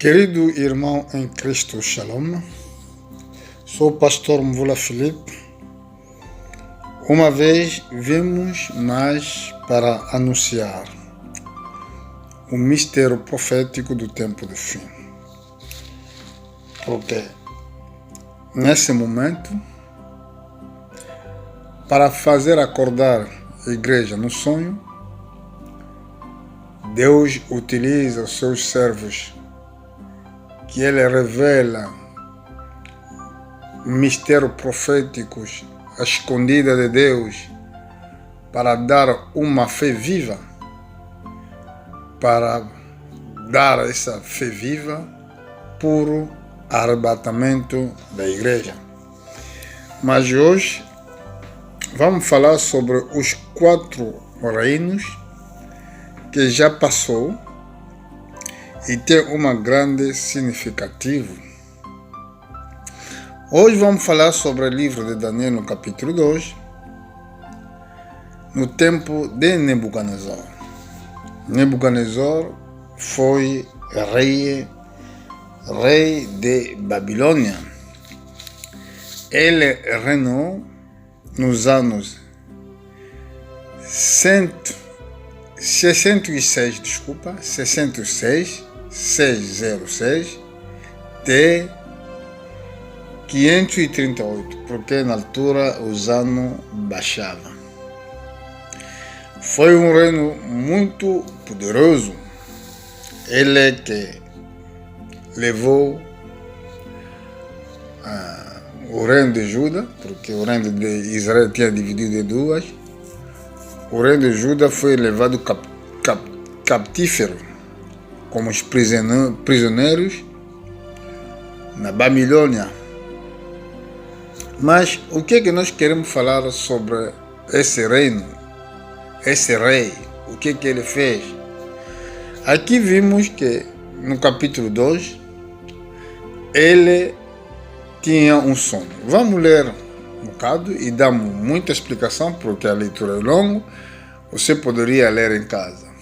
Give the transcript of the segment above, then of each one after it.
Querido irmão em Cristo, Shalom, sou o pastor Mvula Filipe. Uma vez vimos mais para anunciar o mistério profético do tempo do fim. Porque nesse momento, para fazer acordar a igreja no sonho, Deus utiliza os seus servos, que Ele revela mistérios proféticos, a escondida de Deus, para dar uma fé viva, para dar essa fé viva puro arrebatamento da igreja. Mas hoje vamos falar sobre os 4 reinos que já passou e tem uma grande significativo. Hoje vamos falar sobre o livro de Daniel no capítulo 2, no tempo de Nebucodonosor. Nebucodonosor foi rei de Babilônia. Ele reinou nos anos 606 de 538, porque na altura os anos baixavam. Foi um reino muito poderoso. Ele que levou o reino de Judá, porque o reino de Israel tinha dividido em duas. O reino de Judá foi levado captífero, como os prisioneiros na Babilônia. Mas o que nós queremos falar sobre esse reino, esse rei, o que ele fez? Aqui vimos que no capítulo 2 ele tinha um sonho. Vamos ler um bocado e damos muita explicação, porque a leitura é longa. Você poderia ler em casa.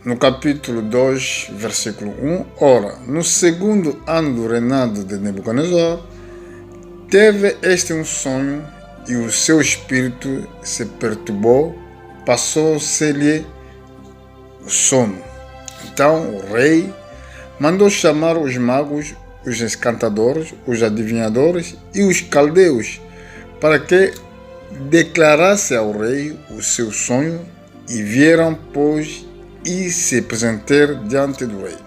No capítulo 2, versículo 1, ora, no segundo ano do reinado de Nebucodonosor, teve este um sonho e o seu espírito se perturbou, passou-se-lhe o sono. Então o rei mandou chamar os magos, os encantadores, os adivinhadores e os caldeus, para que declarasse ao rei o seu sonho, e vieram, pois, e se apresentaram diante do rei.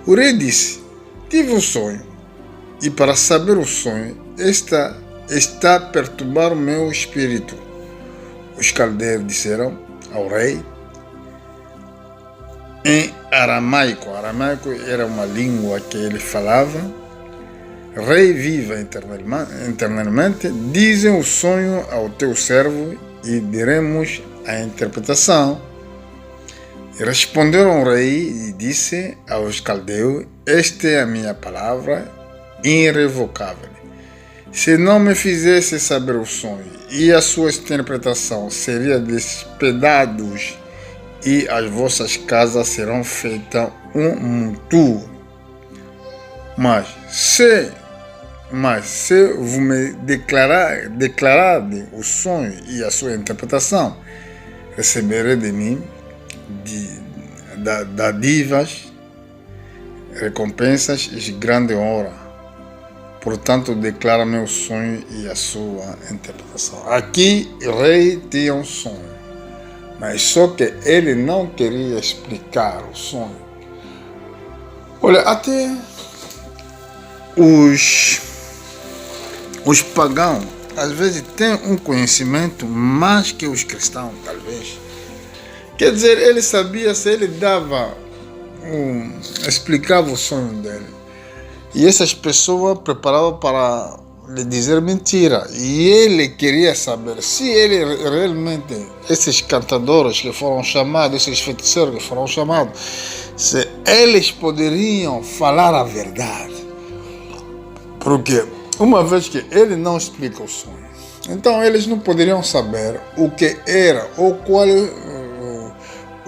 O rei disse: tive um sonho, e para saber o sonho, está a perturbar o meu espírito. Os caldeus disseram ao rei em aramaico. Aramaico era uma língua que ele falava. Rei, viva eternamente, dizem o sonho ao teu servo e diremos a interpretação. E responderam ao rei e disse aos caldeus: esta é a minha palavra irrevocável. Se não me fizesse saber o sonho e a sua interpretação, seria despedados, e as vossas casas serão feitas um monturo. Mas se vous me declarardes o sonho e a sua interpretação, receberei de mim dádivas, recompensas e grande honra. Portanto, declara-me o sonho e a sua interpretação. Aqui o rei tinha um sonho, mas só que ele não queria explicar o sonho. Olha, até os pagãos às vezes têm um conhecimento mais que os cristãos, talvez. Quer dizer, ele sabia, se ele explicava o sonho dele, e essas pessoas preparavam para lhe dizer mentira, e ele queria saber se ele realmente, esses cantadores que foram chamados, esses feiticeiros que foram chamados, se eles poderiam falar a verdade. Porque uma vez que ele não explica o sonho, então eles não poderiam saber o que era ou qual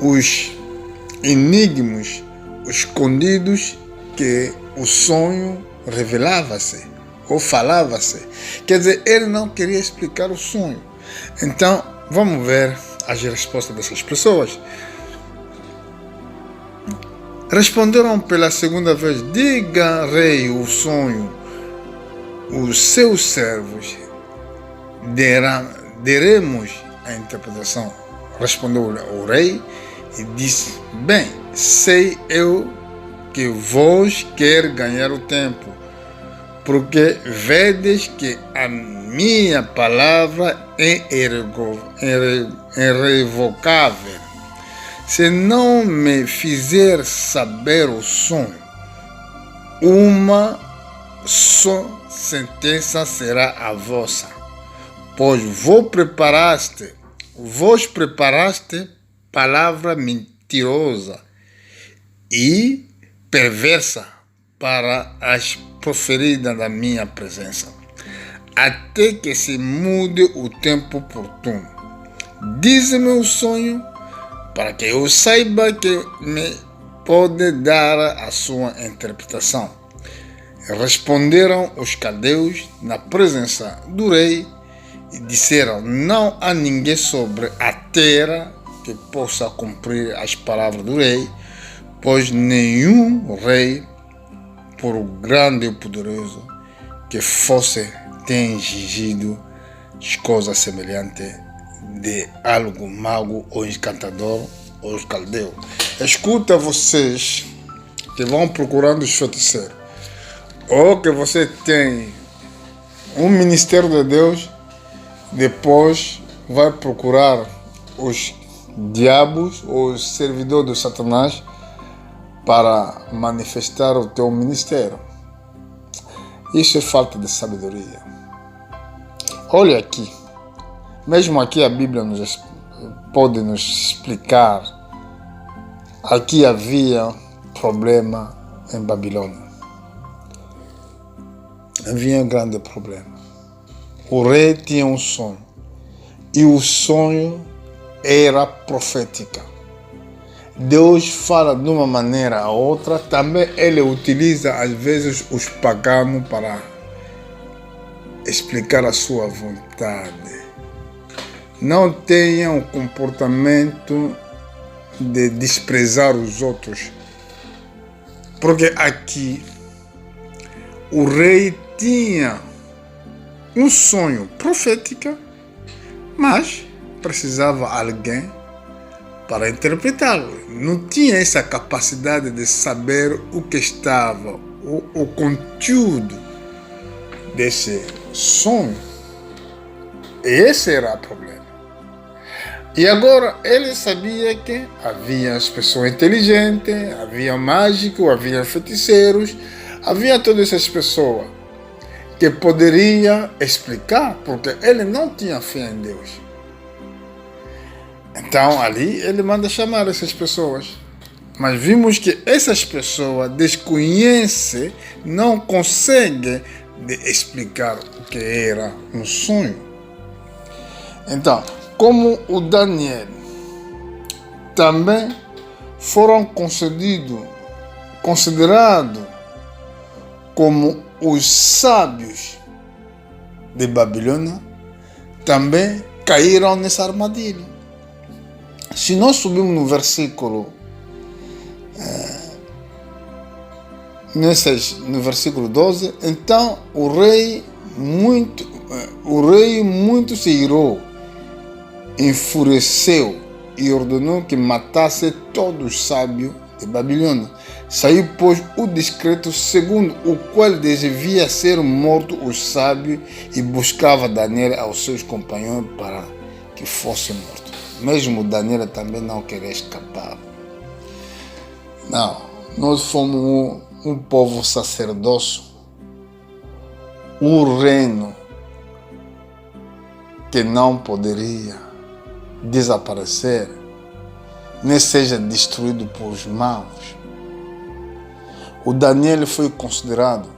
os enigmas, escondidos que o sonho revelava-se ou falava-se. Quer dizer, ele não queria explicar o sonho. Então, vamos ver as respostas dessas pessoas. Responderam pela segunda vez: diga, rei, o sonho. Os seus servos deremos a interpretação. Respondeu o rei e disse: bem, sei eu que vós quer ganhar o tempo, porque vedes que a minha palavra é irrevocável. Se não me fizer saber o sonho, uma só sentença será a vossa, pois vós preparaste palavra mentirosa e perversa para as proferidas na minha presença, até que se mude o tempo oportuno. Dize-me o sonho, para que eu saiba que me pode dar a sua interpretação. Responderam os caldeus na presença do rei e disseram: não há ninguém sobre a terra que possa cumprir as palavras do rei, pois nenhum rei, por grande e poderoso que fosse, tem exigido coisas semelhantes de algo mago ou encantador ou caldeu. Escuta, vocês que vão procurando os feiticeiros, ou que você tem um ministério de Deus, depois vai procurar os diabos ou os servidores de Satanás para manifestar o teu ministério. Isso é falta de sabedoria. Olha aqui, mesmo aqui a Bíblia pode nos explicar. Aqui havia problema em Babilônia. Havia um grande problema. O rei tinha um sonho, e o sonho era profética. Deus fala de uma maneira ou outra, também ele utiliza às vezes os pagãos para explicar a sua vontade. Não tenha um comportamento de desprezar os outros, porque aqui o rei tinha um sonho profético, mas precisava de alguém para interpretá-lo. Não tinha essa capacidade de saber o que estava, o conteúdo desse sonho. Esse era o problema. E agora ele sabia que havia as pessoas inteligentes, havia mágicos, havia feiticeiros, havia todas essas pessoas que poderiam explicar, porque ele não tinha fé em Deus. Então ali ele manda chamar essas pessoas. Mas vimos que essas pessoas desconhecem, não conseguem explicar o que era um sonho. Então, como o Daniel, também foram considerados como os sábios de Babilônia, também caíram nessa armadilha. Se nós subirmos no versículo no versículo 12, então o rei muito se irou, enfureceu e ordenou que matasse todos os sábios de Babilônia. Saiu, pois, o decreto segundo o qual devia ser morto os sábios, e buscava Daniel aos seus companheiros para que fosse morto. Mesmo Daniel também não queria escapar. Não, nós fomos um povo sacerdócio, um reino que não poderia desaparecer, nem seja destruído por os maus. O Daniel foi considerado,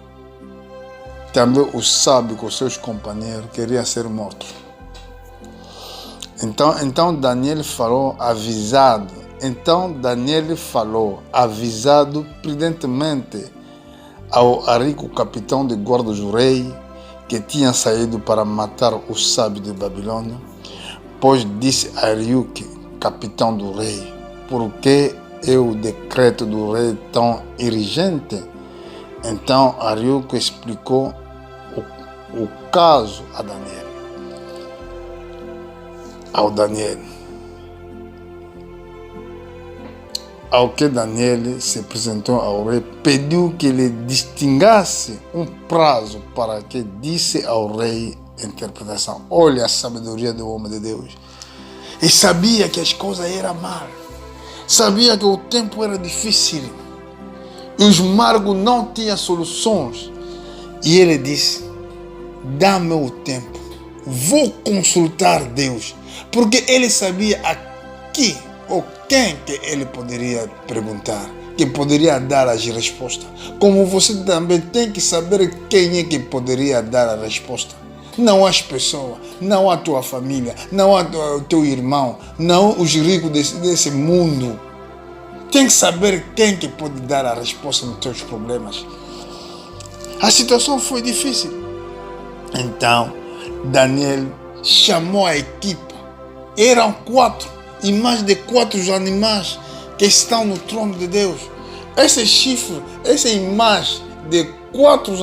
também o sábio com seus companheiros queria ser morto. Então Daniel falou avisado Então Daniel falou, avisado prudentemente ao Arico, capitão de guarda do rei, que tinha saído para matar os sábios de Babilônia, pois disse a Arique, capitão do rei, por que é o decreto do rei tão urgente? Então Arique explicou o caso a Daniel. Ao que Daniel se apresentou ao rei, pediu que lhe distingasse um prazo para que disse ao rei a interpretação. Olha a sabedoria do homem de Deus. E sabia que as coisas eram mal. Sabia que o tempo era difícil. E os magos não tinham soluções. E ele disse, dá-me o tempo. Vou consultar Deus. Porque ele sabia aqui ou quem que ele poderia perguntar, que poderia dar as respostas. Como você também tem que saber quem é que poderia dar a resposta. Não as pessoas, não a tua família, não o teu irmão, não os ricos desse mundo. Tem que saber quem que pode dar a resposta nos teus problemas. A situação foi difícil. Então, Daniel chamou a equipe. Eram 4. E mais de 4 animais que estão no trono de Deus. Esse chifre, essa imagem de 4,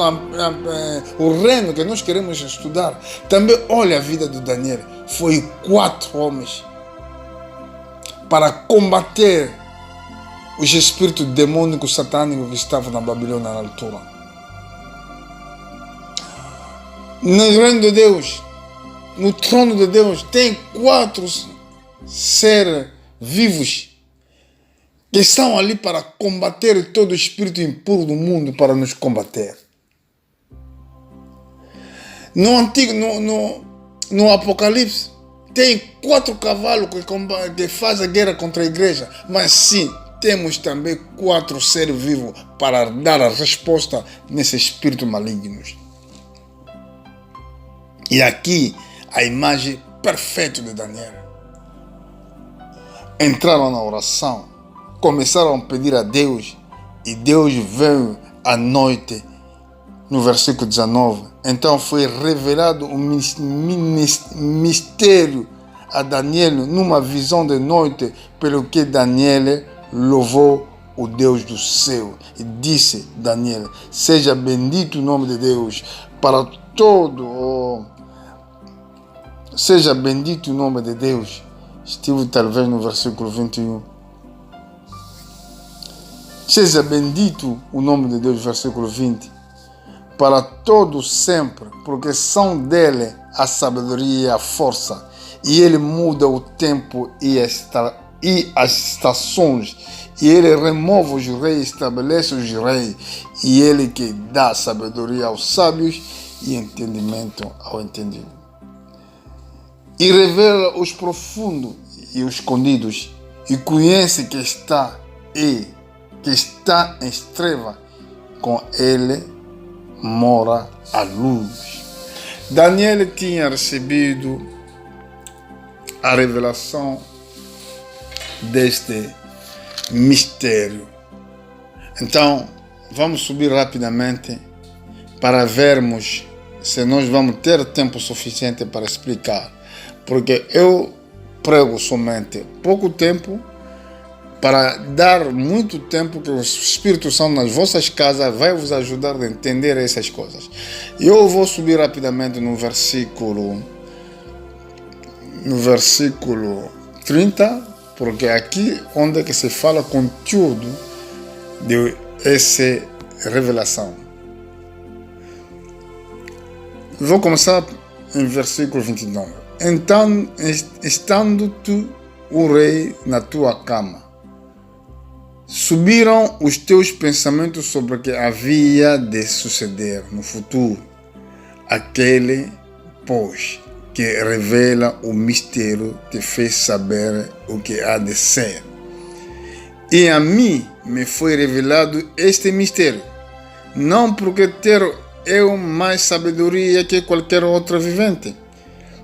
o reino que nós queremos estudar. Também olha a vida de Daniel. Foi 4 homens para combater os espíritos demônicos satânicos que estavam na Babilônia na altura. No reino de Deus, no trono de Deus, tem 4 seres vivos que estão ali para combater todo o espírito impuro do mundo, para nos combater. No Apocalipse tem 4 cavalos que fazem a guerra contra a igreja, mas sim, temos também 4 seres vivos para dar a resposta nesses espíritos malignos. E aqui a imagem perfeita de Daniel. Entraram na oração, começaram a pedir a Deus, e Deus veio à noite, no versículo 19. Então foi revelado um mistério a Daniel numa visão de noite, pelo que Daniel louvou o Deus do céu. E disse Daniel, seja bendito o nome de Deus para todo. Seja bendito o nome de Deus. Estive talvez no versículo 21. Seja bendito o nome de Deus, versículo 20. Para todos sempre, porque são dele a sabedoria e a força. E ele muda o tempo e as estações. E ele remove os reis, estabelece os reis. E ele que dá sabedoria aos sábios e entendimento ao entendido. E revela os profundos e os escondidos, e conhece que está em treva, com ele mora a luz. Daniel tinha recebido a revelação deste mistério. Então, vamos subir rapidamente para vermos se nós vamos ter tempo suficiente para explicar. Porque eu prego somente pouco tempo para dar muito tempo que o Espírito Santo nas vossas casas vai vos ajudar a entender essas coisas. Eu vou subir rapidamente no versículo 30, porque aqui onde é que se fala conteúdo de essa revelação. Vou começar em versículo 29. Então, estando tu, o rei, na tua cama, subiram os teus pensamentos sobre o que havia de suceder no futuro. Aquele, pois, que revela o mistério, te fez saber o que há de ser. E a mim me foi revelado este mistério, não porque ter eu mais sabedoria que qualquer outro vivente,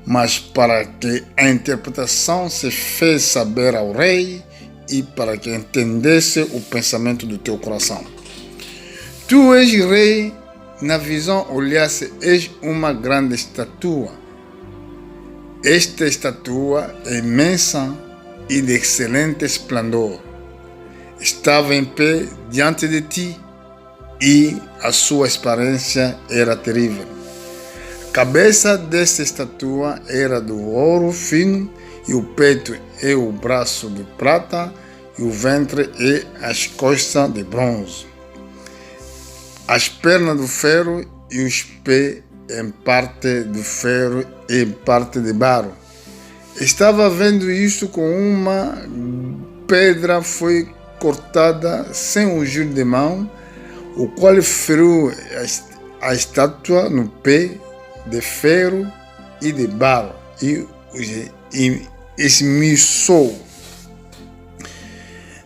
mas para que a interpretação se fez saber ao rei e para que entendesse o pensamento do teu coração. Tu és rei, na visão olhasse, és uma grande estatua. Esta estatua é imensa e de excelente esplendor. Estava em pé diante de ti e a sua aparência era terrível. A cabeça desta estatua era do ouro fino, e o peito e o braço de prata, e o ventre e as costas de bronze. As pernas de ferro e os pés em parte de ferro e em parte de barro. Estava vendo isso com uma pedra foi cortada sem o giro de mão, o qual feriu a estátua no pé de ferro e de barro e esmiuçou.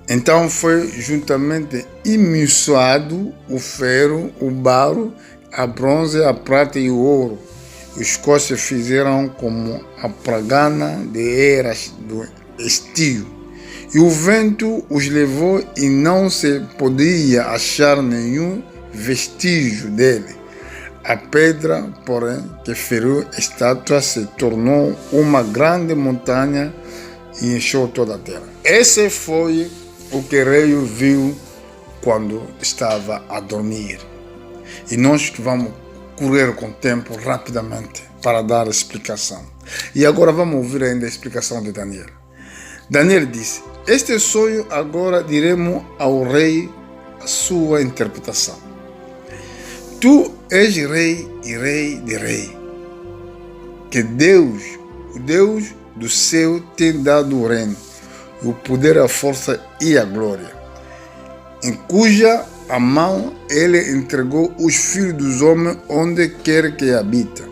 Então foi juntamente esmiuçado o ferro, o barro, a bronze, a prata e o ouro. Os quais se fizeram como a pragana de eras do estio. E o vento os levou e não se podia achar nenhum vestígio dele. A pedra, porém, que feriu a estátua se tornou uma grande montanha e encheu toda a terra. Esse foi o que o rei viu quando estava a dormir. E nós vamos correr com o tempo rapidamente para dar a explicação. E agora vamos ouvir ainda a explicação de Daniel. Daniel disse: este sonho agora diremos ao rei a sua interpretação. Tu és rei e rei de rei, que Deus, o Deus do céu, tem dado o reino, o poder, a força e a glória, em cuja a mão ele entregou os filhos dos homens onde quer que habita,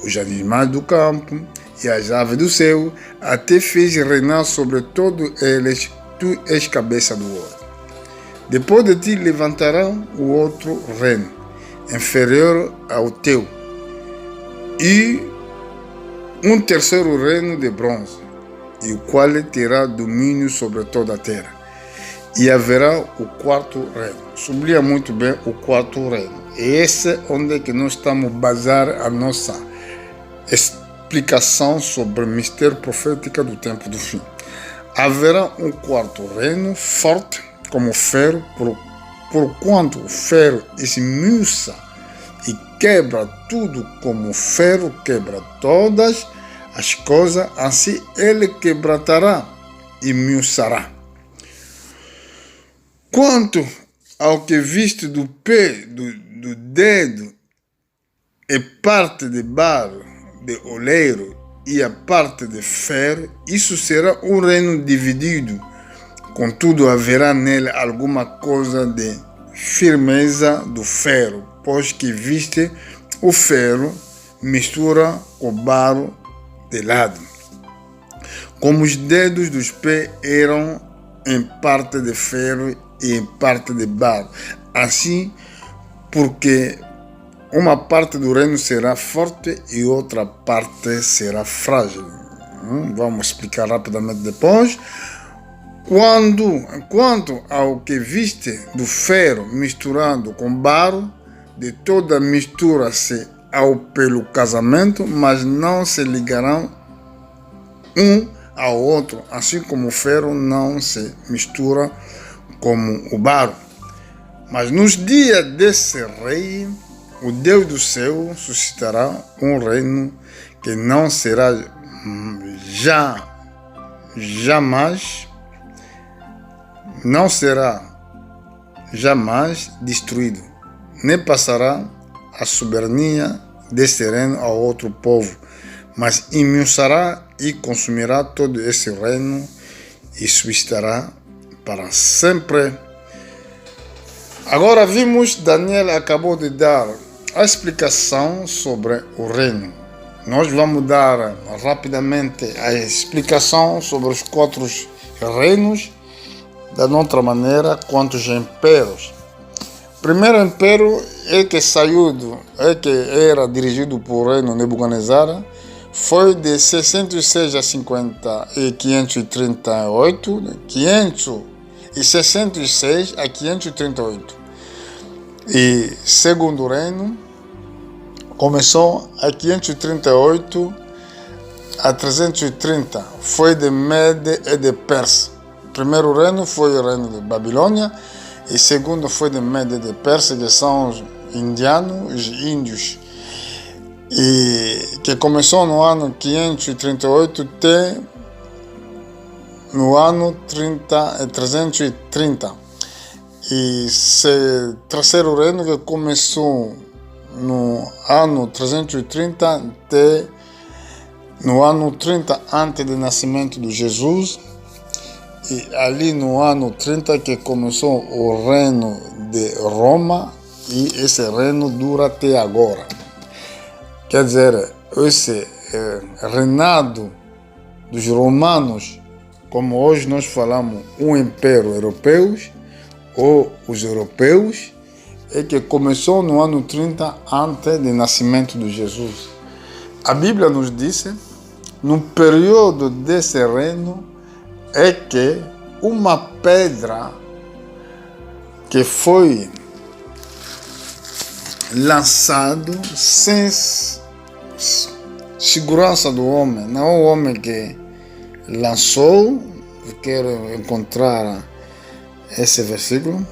os animais do campo e as aves do céu, até fez reinar sobre todos eles. Tu és cabeça do ouro. Depois de ti levantarão o outro reino, inferior ao teu, e um terceiro reino de bronze, e o qual terá domínio sobre toda a terra. E haverá o quarto reino. Sublinha muito bem o quarto reino. E esse é onde que nós estamos a basear a nossa explicação sobre o mistério profético do tempo do fim. Haverá um quarto reino forte como ferro, porquanto o ferro esmiuça e quebra tudo como o ferro quebra todas as coisas, assim ele quebrantará e esmiuçará. Quanto ao que viste do pé, do dedo e parte de barro, de oleiro e a parte de ferro, isso será um reino dividido. Contudo, haverá nele alguma coisa de firmeza do ferro, pois que viste o ferro mistura o barro de lado. Como os dedos dos pés eram em parte de ferro e em parte de barro, assim, porque uma parte do reino será forte e outra parte será frágil. Vamos explicar rapidamente depois. Quanto ao que viste do ferro misturado com barro, de toda mistura-se ao pelo casamento, mas não se ligarão um ao outro, assim como o ferro não se mistura como o barro. Mas nos dias desse rei, o Deus do céu suscitará um reino que não será jamais destruído, nem passará a soberania deste reino a outro povo, mas esmiuçará e consumirá todo esse reino e suscitará para sempre. Agora vimos, Daniel acabou de dar a explicação sobre o reino. Nós vamos dar rapidamente a explicação sobre os 4 reinos, da outra maneira, quantos impérios. O primeiro império que era dirigido por reino Nebuchadnezzar, foi de 606 a 538, 566 a 538. E segundo reino começou a 538 a 330, foi de Mede e de Pérsia. O primeiro reino foi o reino de Babilônia, e segundo foi de Mede e de Pérsia, que são os indianos, os índios, e que começou no ano 538 até no ano 330. E o terceiro reino que começou no ano 330 até no ano 30 antes do nascimento de Jesus, e ali no ano 30 que começou o reino de Roma, e esse reino dura até agora. Quer dizer, esse reinado dos romanos, como hoje nós falamos, um império europeu, ou os europeus, é que começou no ano 30 antes do nascimento de Jesus. A Bíblia nos diz, no período desse reino, é que uma pedra que foi lançado sem segurança do homem, não é o homem que lançou. Quero encontrar esse versículo,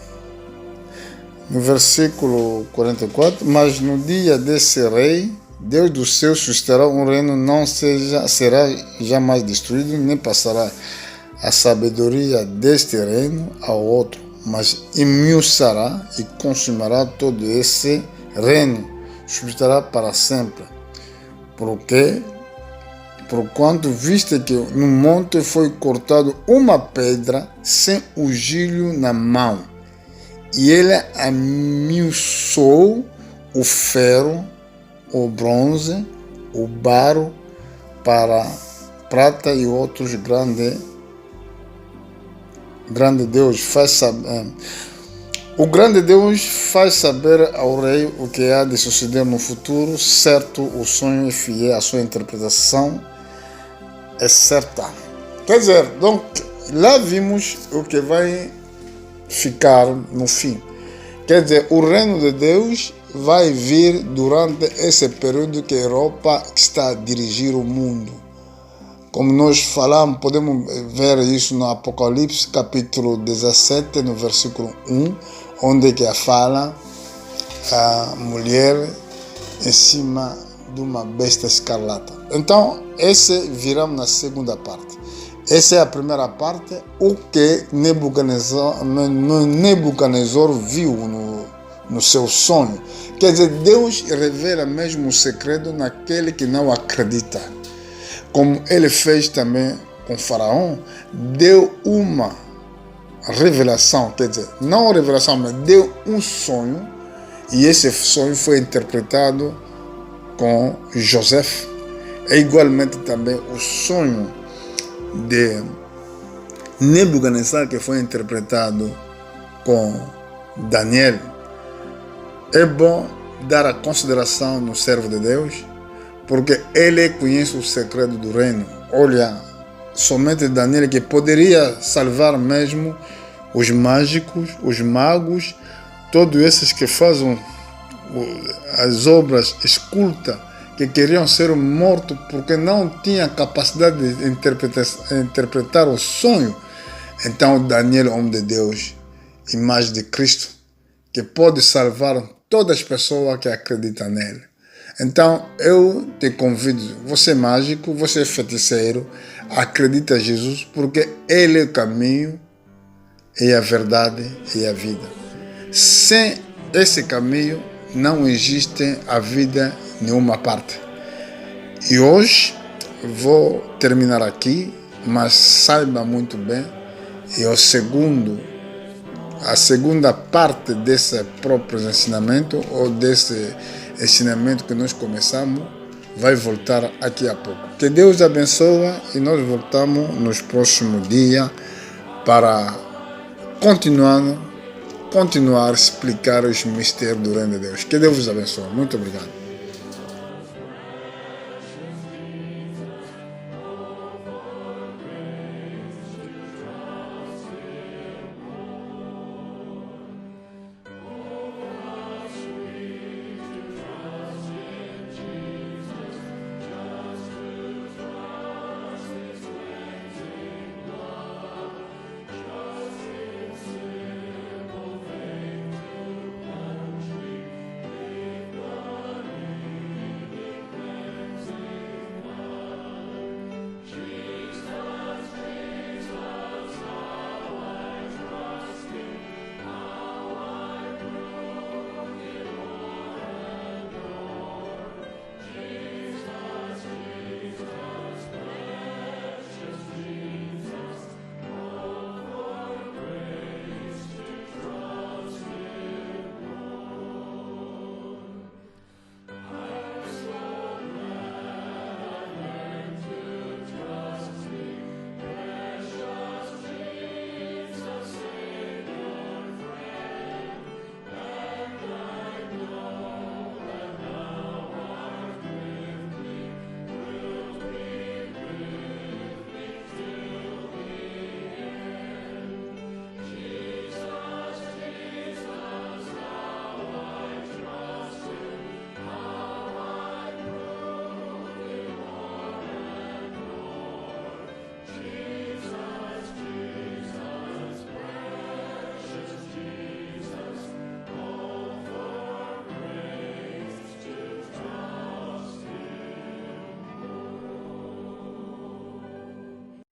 no versículo 44, mas no dia desse rei, Deus do céu susterá um reino, não será jamais destruído, nem passará a sabedoria deste reino ao outro, mas esmiuçará e consumirá todo esse reino, subsistirá para sempre. Porquanto viste que no monte foi cortado uma pedra sem o gilho na mão, e ele esmiuçou o ferro, o bronze, o barro, para prata e outros grande Deus faz saber. O grande Deus faz saber ao rei o que há de suceder no futuro, certo o sonho é fiel, a sua interpretação é certa. Quer dizer, donc, lá vimos o que vai ficar no fim. Quer dizer, o reino de Deus vai vir durante esse período que a Europa está a dirigir o mundo. Como nós falamos, podemos ver isso no Apocalipse, capítulo 17, no versículo 1, onde que fala a mulher em cima de uma besta escarlata. Então, esse viramos na segunda parte. Essa é a primeira parte, o que Nebucodonosor viu no seu sonho. Quer dizer, Deus revela mesmo o segredo naquele que não acredita. Como ele fez também com Faraó, deu uma revelação, quer dizer, não revelação, mas deu um sonho, e esse sonho foi interpretado com José. É igualmente também o sonho de Nebucodonosor, que foi interpretado com Daniel. É bom dar a consideração no servo de Deus, porque ele conhece o segredo do reino. Olha, somente Daniel, que poderia salvar mesmo os mágicos, os magos, todos esses que fazem as obras escultas, que queriam ser mortos porque não tinham capacidade de interpretar o sonho. Então Daniel, homem de Deus, imagem de Cristo, que pode salvar todas as pessoas que acreditam nele. Então eu te convido, você é mágico, você é feiticeiro, acredita em Jesus, porque ele é o caminho, é a verdade e a vida. Sem esse caminho não existe a vida em nenhuma parte. E hoje vou terminar aqui, mas saiba muito bem, a segunda parte desse próprio ensinamento, ou desse ensinamento que nós começamos, vai voltar aqui a pouco. Que Deus abençoe, e nós voltamos nos próximos dias para continuar a explicar os mistérios do reino de Deus. Que Deus vos abençoe. Muito obrigado.